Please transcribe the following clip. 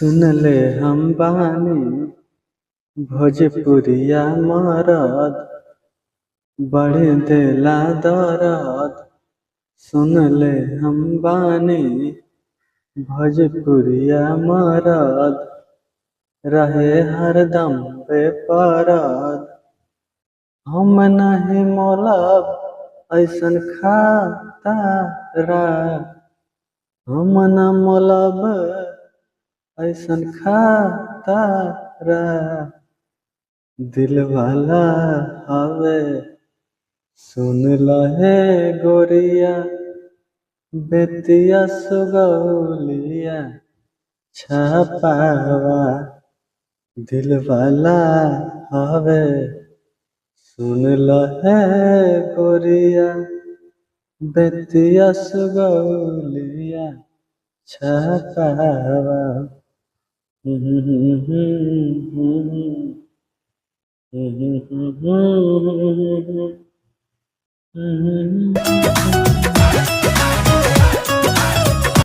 सुनले हम बानी भोजपुरिया मरद बढ़ देला दरद। सुनले हम बानी भोजपुरिया मरद रहे हरदम बेपरद। हम नहीं मोलब ऐसन खातारा, हम न मोलब ऐसन खातारा। दिलवाला हवे सुन लहे गोरिया, बेतिया सुगौलिया छपावा। दिलवाला हवे सुन लहे गोरिया, बेतिया सुगौलिया छपावा।